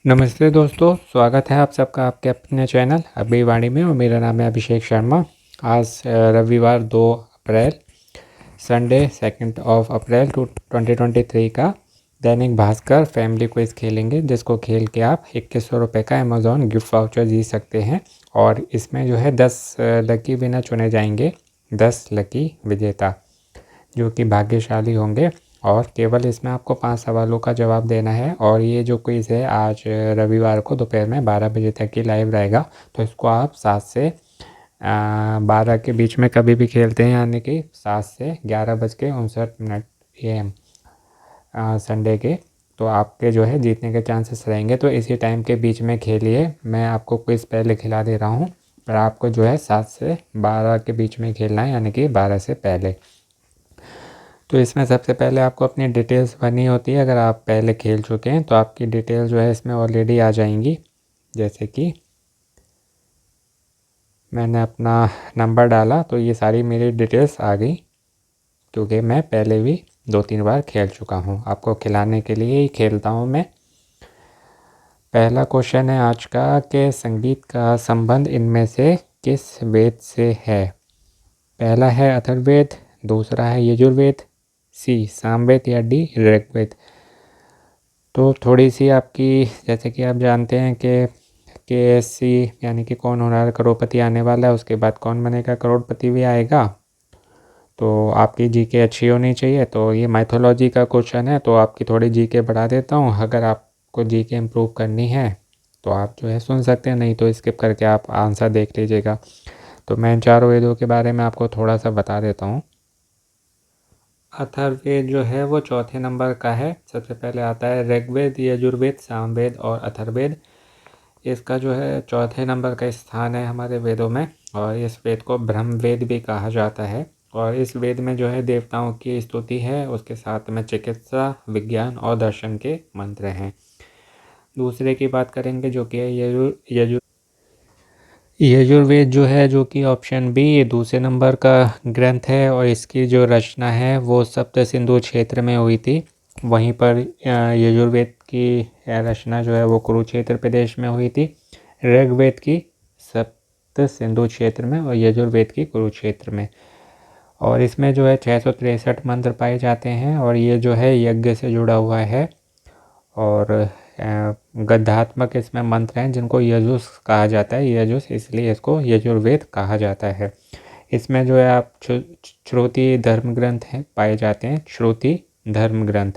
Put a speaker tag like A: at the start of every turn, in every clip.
A: नमस्ते दोस्तों, स्वागत है आप सबका आपके अपने चैनल अभी वाणी में। और मेरा नाम है अभिषेक शर्मा। आज रविवार 2 अप्रैल संडे 2 अप्रैल 2023 का दैनिक भास्कर फैमिली क्विज खेलेंगे, जिसको खेल के आप 2100 रुपये का अमेज़ॉन गिफ्ट वाउचर जीत सकते हैं। और इसमें जो है 10 लकी विनर चुने जाएंगे, 10 लकी विजेता जो कि भाग्यशाली होंगे। और केवल इसमें आपको 5 सवालों का जवाब देना है। और ये जो क्विज़ है आज रविवार को दोपहर में 12 बजे तक की लाइव रहेगा। तो इसको आप 7 से 12 के बीच में कभी भी खेलते हैं, यानी कि 7 से 11:59 AM संडे के, तो आपके जो है जीतने के चांसेस रहेंगे। तो इसी टाइम के बीच में खेलिए। मैं आपको क्विज़ पहले खिला दे रहा हूँ, पर आपको जो है 7 से 12 के बीच में खेलना है, यानी कि 12 से पहले। तो इसमें सबसे पहले आपको अपनी डिटेल्स भरनी होती है। अगर आप पहले खेल चुके हैं तो आपकी डिटेल जो है इसमें ऑलरेडी आ जाएंगी। जैसे कि मैंने अपना नंबर डाला तो ये सारी मेरी डिटेल्स आ गई, क्योंकि मैं पहले भी 2-3 बार खेल चुका हूँ। आपको खिलाने के लिए ही खेलता हूँ मैं। पहला क्वेश्चन है आज का कि संगीत का संबंध इनमें से किस वेद से है। पहला है अथर्ववेद, दूसरा है यजुर्वेद, सी सामवेद या डी ऋग्वेद। तो थोड़ी सी आपकी, जैसे कि आप जानते हैं कि KSC यानी कि कौन होनहार करोड़पति आने वाला है, उसके बाद कौन बनेगा करोड़पति भी आएगा। तो आपकी जीके अच्छी होनी चाहिए। तो ये माइथोलॉजी का क्वेश्चन है, तो आपकी थोड़ी जीके बढ़ा देता हूँ। अगर आपको जीके इम्प्रूव करनी है तो आप जो है सुन सकते हैं, नहीं तो स्किप करके आप आंसर देख लीजिएगा। तो मैं इन चारों वेदों के बारे में आपको थोड़ा सा बता देता हूँ। अथर्ववेद जो है वो चौथे नंबर का है। सबसे पहले आता है ऋग्वेद, यजुर्वेद, सामवेद और अथर्ववेद। इसका जो है चौथे नंबर का स्थान है हमारे वेदों में। और इस वेद को ब्रह्मवेद भी कहा जाता है। और इस वेद में जो है देवताओं की स्तुति है, उसके साथ में चिकित्सा, विज्ञान और दर्शन के मंत्र हैं। दूसरे की बात करेंगे जो कि यजुर्वेद जो है, जो कि ऑप्शन बी, ये दूसरे नंबर का ग्रंथ है। और इसकी जो रचना है वो सप्त सिंधु क्षेत्र में हुई थी। वहीं पर यजुर्वेद की रचना जो है वो कुरुक्षेत्र प्रदेश में हुई थी। ऋग्वेद की सप्त सिंधु क्षेत्र में और यजुर्वेद की कुरुक्षेत्र में। और इसमें जो है 663 मंत्र पाए जाते हैं। और ये जो है यज्ञ से जुड़ा हुआ है। और गद्यात्मक इसमें मंत्र हैं जिनको यजुस कहा जाता है। यजुस इसलिए इसको यजुर्वेद कहा जाता है। इसमें जो है आप श्रुति धर्म ग्रंथ हैं पाए जाते हैं, श्रुति धर्म ग्रंथ।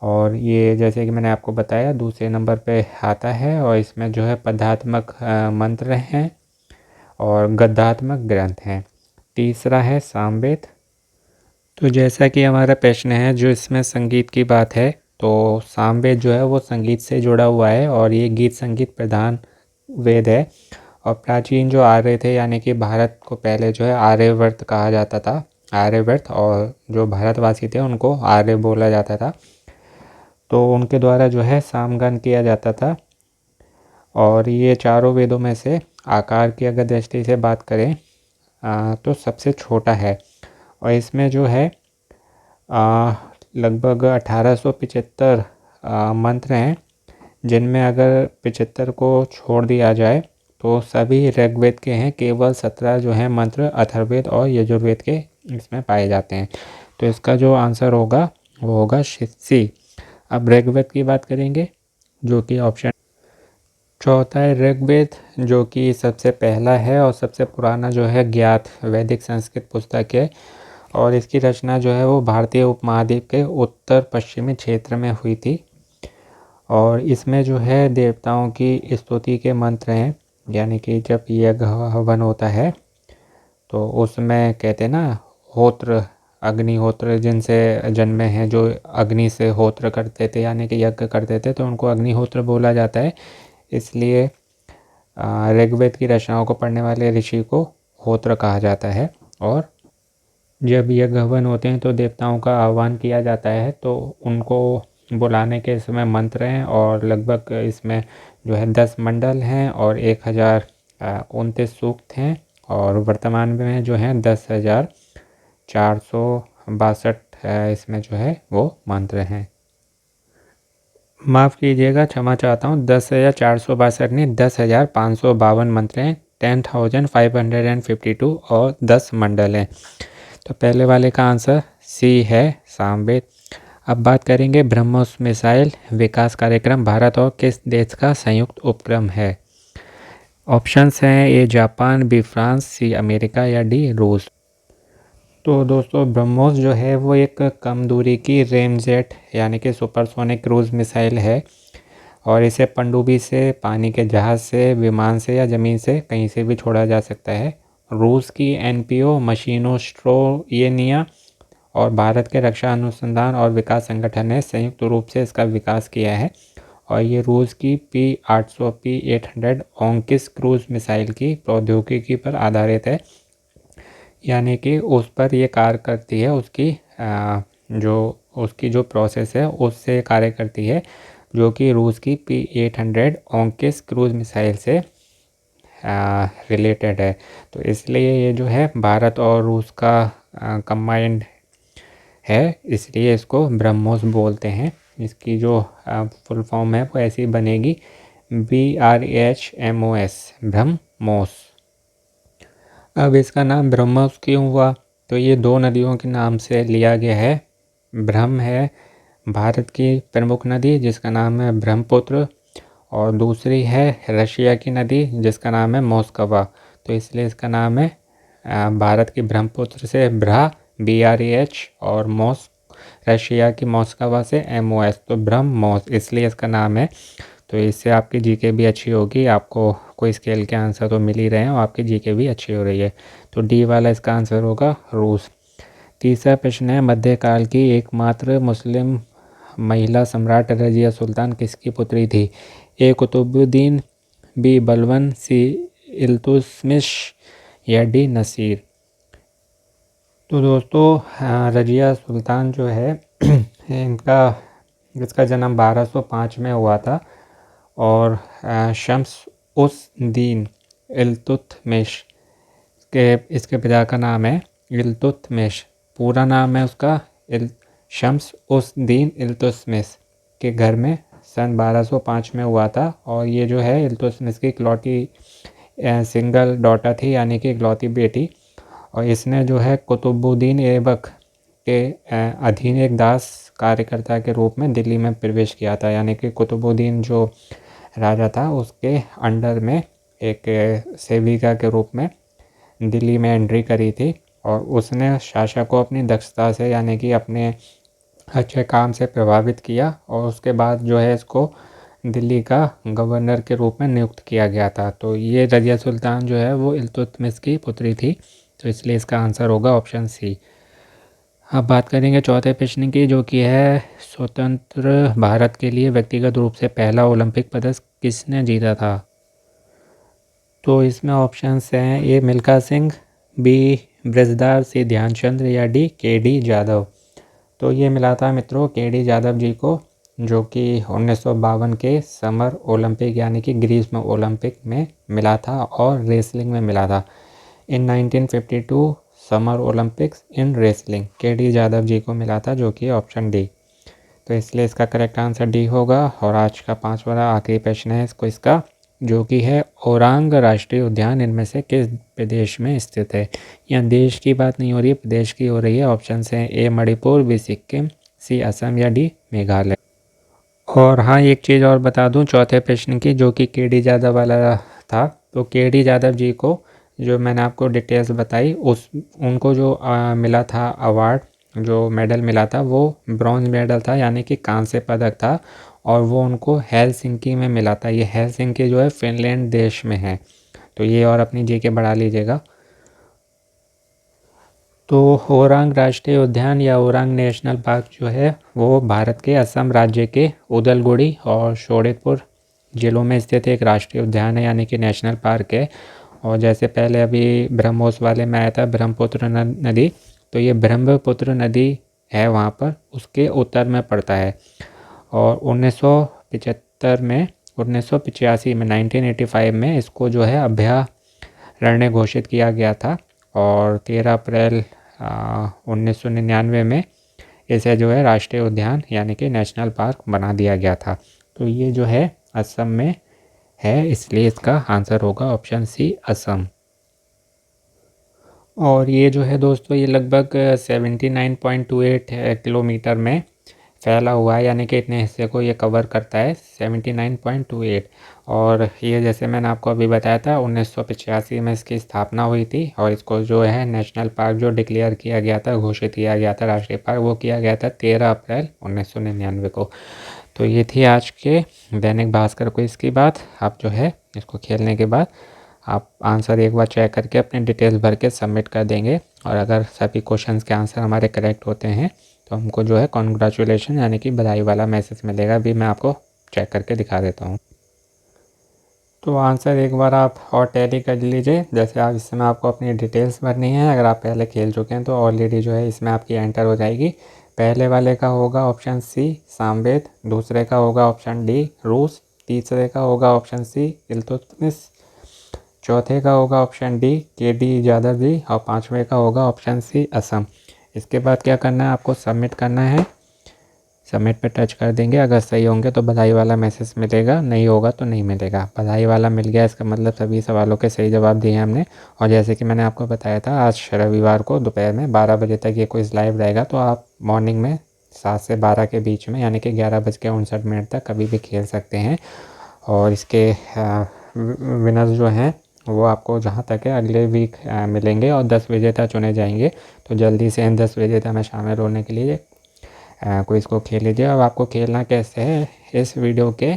A: और ये जैसे कि मैंने आपको बताया दूसरे नंबर पे आता है। और इसमें जो है पदात्मक मंत्र हैं और गद्यात्मक ग्रंथ हैं। तीसरा है सामवेद। तो जैसा कि हमारा प्रश्न है जो इसमें संगीत की बात है, तो सामवेद जो है वो संगीत से जुड़ा हुआ है और ये गीत संगीत प्रधान वेद है। और प्राचीन जो आर्य थे, यानी कि भारत को पहले जो है आर्यवर्त कहा जाता था, आर्यवर्त। और जो भारतवासी थे उनको आर्य बोला जाता था। तो उनके द्वारा जो है सामगान किया जाता था। और ये चारों वेदों में से आकार की अगर दृष्टि से बात करें तो सबसे छोटा है। और इसमें जो है लगभग 1875 मंत्र हैं, जिनमें अगर 75 को छोड़ दिया जाए तो सभी ऋग्वेद के हैं। केवल 17 जो हैं मंत्र अथर्ववेद और यजुर्वेद के इसमें पाए जाते हैं। तो इसका जो आंसर होगा वो होगा सी। अब ऋग्वेद की बात करेंगे जो कि ऑप्शन चौथा है ऋग्वेद, जो कि सबसे पहला है और सबसे पुराना जो है ज्ञात वैदिक संस्कृत पुस्तक है। और इसकी रचना जो है वो भारतीय उपमहाद्वीप के उत्तर पश्चिमी क्षेत्र में हुई थी। और इसमें जो है देवताओं की स्तुति के मंत्र हैं, यानी कि जब यज्ञ हवन होता है तो उसमें कहते हैं ना, होत्र अग्निहोत्र जिनसे जन्मे हैं, जो अग्नि से होत्र करते थे यानी कि यज्ञ करते थे, तो उनको अग्निहोत्र बोला जाता है। इसलिए ऋग्वेद की रचनाओं को पढ़ने वाले ऋषि को होत्र कहा जाता है। और जब यज्ञ हवन होते हैं तो देवताओं का आह्वान किया जाता है, तो उनको बुलाने के समय मंत्र हैं। और लगभग इसमें जो है 10 मंडल हैं और 1029 सूक्त हैं। और वर्तमान में जो है 10,462 इसमें जो है वो मंत्र हैं। माफ़ कीजिएगा, क्षमा चाहता हूँ, 10,462 नहीं, 10,552 मंत्र हैं, 10,552 और 10 मंडल हैं। तो पहले वाले का आंसर सी है, सामवेद। अब बात करेंगे ब्रह्मोस मिसाइल विकास कार्यक्रम भारत और किस देश का संयुक्त उपक्रम है। ऑप्शंस हैं A Japan, B France, C America या डी रूस। तो दोस्तों ब्रह्मोस जो है वो एक कम दूरी की रेमजेट यानी कि सुपरसोनिक क्रूज मिसाइल है और इसे पनडुब्बी से, पानी के जहाज़ से, विमान से या ज़मीन से कहीं से भी छोड़ा जा सकता है। रूस की एनपीओ मशीनोस्ट्रोयेनिया और भारत के रक्षा अनुसंधान और विकास संगठन ने संयुक्त रूप से इसका विकास किया है और ये रूस की P-800 P-800 ओंकिस क्रूज मिसाइल की प्रौद्योगिकी पर आधारित है, यानी कि उस पर ये कार्य करती है, उसकी जो प्रोसेस है उससे कार्य करती है, जो कि रूस की P-800 ओंकिस क्रूज मिसाइल से रिलेटेड है। तो इसलिए ये जो है भारत और रूस का कंबाइंड है, इसलिए इसको ब्रह्मोस बोलते हैं। इसकी जो फुल फॉर्म है वो ऐसी बनेगी, BRHMOS, ब्रह्मोस। अब इसका नाम ब्रह्मोस क्यों हुआ, तो ये दो नदियों के नाम से लिया गया है। ब्रह्म है भारत की प्रमुख नदी जिसका नाम है ब्रह्मपुत्र, और दूसरी है रशिया की नदी जिसका नाम है मोस्कवा। तो इसलिए इसका नाम है भारत की ब्रह्मपुत्र से ब्रा, BREH, और रशिया की मॉस्कवा से MOS, तो ब्रह्मोस, इसलिए इसका नाम है। तो इससे आपकी जीके भी अच्छी होगी, आपको कोई स्केल के आंसर तो मिल ही रहे हैं और आपकी जीके भी अच्छी हो रही है। तो डी वाला इसका आंसर होगा रूस। तीसरा प्रश्न है, मध्यकाल की एकमात्र मुस्लिम महिला सम्राट रजिया सुल्तान किसकी पुत्री थी। ए कुतुबुद्दीन, बी बलबन, सी इल्तुतमिश या डी नसीर। तो दोस्तों रजिया सुल्तान जो है इसका जन्म 1205 में हुआ था और शम्स उस दीन इल्तुतमिश इसके पिता का नाम है इल्तुतमिश। पूरा नाम है उसका शम्स उस दीन इल्तुतमिश के घर में सन 1205 में हुआ था। और ये जो है इल्तुतमिश की इकलौती सिंगल डॉटर थी, यानी कि इकलौती बेटी, और इसने जो है कुतुबुद्दीन ऐबक के अधीन एक दास कार्यकर्ता के रूप में दिल्ली में प्रवेश किया था, यानी कि कुतुबुद्दीन जो राजा था उसके अंडर में एक सेविका के रूप में दिल्ली में एंट्री करी थी और उसने शासक को अपनी दक्षता से, यानी कि अपने अच्छे काम से प्रभावित किया और उसके बाद जो है इसको दिल्ली का गवर्नर के रूप में नियुक्त किया गया था। तो ये रजिया सुल्तान जो है वो इल्तुतमिश की पुत्री थी, तो इसलिए इसका आंसर होगा ऑप्शन सी। अब बात करेंगे चौथे प्रश्न की, जो कि है स्वतंत्र भारत के लिए व्यक्तिगत रूप से पहला ओलंपिक पदक किसने जीता था। तो इसमें ऑप्शंस हैं ए मिल्खा सिंह, बी ब्रजदार, सी ध्यानचंद या डी KD जाधव। तो ये मिला था मित्रों KD जाधव जी को, जो कि 1952 के समर ओलंपिक यानी कि ग्रीष्म ओलंपिक में मिला था और रेसलिंग में मिला था। In 1952 summer Olympics in wrestling KD Jadhav ji को मिला था, जो कि ऑप्शन डी। तो इसलिए इसका करेक्ट आंसर डी होगा। और आज का पांचवा आखिरी प्रश्न है इसका, जो कि है ओरांग राष्ट्रीय उद्यान इनमें से किस प्रदेश में स्थित है। यहाँ देश की बात नहीं हो रही है, प्रदेश की हो रही है। ऑप्शन हैं ए मणिपुर, बी सिक्किम, सी असम या डी मेघालय। और हाँ, एक चीज़ और बता दूं चौथे प्रश्न की, जो कि KD जाधव वाला था। तो KD जाधव जी को, जो मैंने आपको डिटेल्स बताई, उनको जो मिला था अवार्ड, जो मेडल मिला था वो ब्रॉन्ज मेडल था, यानी कि कांस्य पदक था, और वो उनको हेलसिंकी में मिला था। ये हेलसिंकी जो है फिनलैंड देश में है, तो ये और अपनी जीके बढ़ा लीजिएगा। तो ओरांग राष्ट्रीय उद्यान या ओरांग नेशनल पार्क जो है वो भारत के असम राज्य के उदलगुड़ी और शोणितपुर जिलों में स्थित एक राष्ट्रीय उद्यान है, यानी कि नेशनल पार्क है। और जैसे पहले अभी ब्रह्मोस वाले में आया था ब्रह्मपुत्र नदी, तो ये ब्रह्मपुत्र नदी है वहाँ पर, उसके उत्तर में पड़ता है। और 1985 में 1985 में इसको जो है अभयारण्य घोषित किया गया था। और 13 अप्रैल 1999 में इसे जो है राष्ट्रीय उद्यान यानी कि नेशनल पार्क बना दिया गया था। तो ये जो है असम में है, इसलिए इसका आंसर होगा ऑप्शन सी असम। और ये जो है दोस्तों, ये लगभग 79.28 किलोमीटर में फैला हुआ है, यानी कि इतने हिस्से को ये कवर करता है 79.28। और ये जैसे मैंने आपको अभी बताया था 1985 में इसकी स्थापना हुई थी, और इसको जो है नेशनल पार्क जो डिक्लेयर किया गया था, घोषित किया गया था राष्ट्रीय पार्क, वो किया गया था 13 अप्रैल 1999 को। तो ये थी आज के दैनिक भास्कर को इसकी बात। आप जो है इसको खेलने के बाद आप आंसर एक बार चेक करके अपने डिटेल्स भर के सबमिट कर देंगे, और अगर सभी क्वेश्चंस के आंसर हमारे करेक्ट होते हैं तो हमको जो है कॉन्ग्रेचुलेशन यानी कि बधाई वाला मैसेज मिलेगा। अभी मैं आपको चेक करके दिखा देता हूँ। तो आंसर एक बार आप और टैली कर लीजिए। जैसे आप इसमें आपको अपनी डिटेल्स भरनी है, अगर आप पहले खेल चुके हैं तो ऑलरेडी जो है इसमें आपकी एंटर हो जाएगी। पहले वाले का होगा ऑप्शन सी सामवेद, दूसरे का होगा ऑप्शन डी रूस, तीसरे का होगा ऑप्शन सी इल्तुतमिश, चौथे का होगा option D KD. Yadav ji, और पाँचवें का होगा ऑप्शन सी असम। इसके बाद क्या करना है, आपको सबमिट करना है। सबमिट पे टच कर देंगे, अगर सही होंगे तो बधाई वाला मैसेज मिलेगा, नहीं होगा तो नहीं मिलेगा। बधाई वाला मिल गया, इसका मतलब सभी सवालों के सही जवाब दिए हमने। और जैसे कि मैंने आपको बताया था, आज रविवार को दोपहर में 12 बजे तक ये क्विज़ लाइव रहेगा, तो आप मॉर्निंग में 7 से 12 के बीच में यानी कि 11:59 तक कभी भी खेल सकते हैं। और इसके विनर्स जो हैं वो आपको जहाँ तक है अगले वीक मिलेंगे, और 10 बजे तक चुने जाएंगे। तो जल्दी से 10 बजे तक में शामिल होने के लिए क्विज़ को खेल लीजिए। अब आपको खेलना कैसे है, इस वीडियो के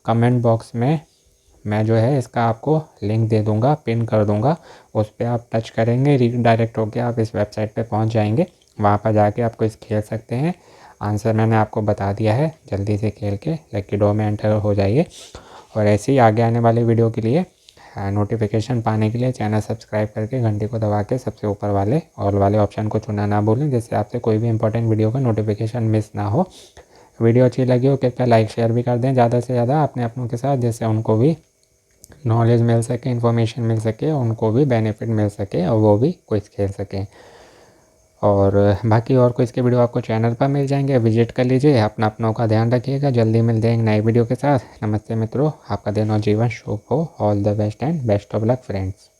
A: कमेंट बॉक्स में मैं जो है इसका आपको लिंक दे दूंगा, पिन कर दूंगा। उस पर आप टच करेंगे, रीडायरेक्ट होकर आप इस वेबसाइट पे पहुंच जाएंगे। वहां पर जाके आप क्विज़ खेल सकते हैं। आंसर मैंने आपको बता दिया है, जल्दी से खेल के लकी ड्रॉ में एंटर हो जाइए। और ऐसे ही आगे आने वाले वीडियो के लिए नोटिफिकेशन पाने के लिए चैनल सब्सक्राइब करके घंटी को दबा के सबसे ऊपर वाले ऑल वाले ऑप्शन को चुना ना भूलें, जिससे आपसे कोई भी इंपॉर्टेंट वीडियो का नोटिफिकेशन मिस ना हो। वीडियो अच्छी लगी हो कृपया लाइक शेयर भी कर दें ज़्यादा से ज़्यादा अपने अपनों के साथ, जिससे उनको भी नॉलेज मिल सके, इन्फॉर्मेशन मिल सके, उनको भी बेनिफिट मिल सके और वो भी क्विज खेल सकें। और बाकी और कोई इसके वीडियो आपको चैनल पर मिल जाएंगे, विजिट कर लीजिए। अपनों का ध्यान रखिएगा, जल्दी मिलते हैं एक नई वीडियो के साथ। नमस्ते मित्रों, आपका दिन और जीवन शुभ हो। All the best and best of luck friends.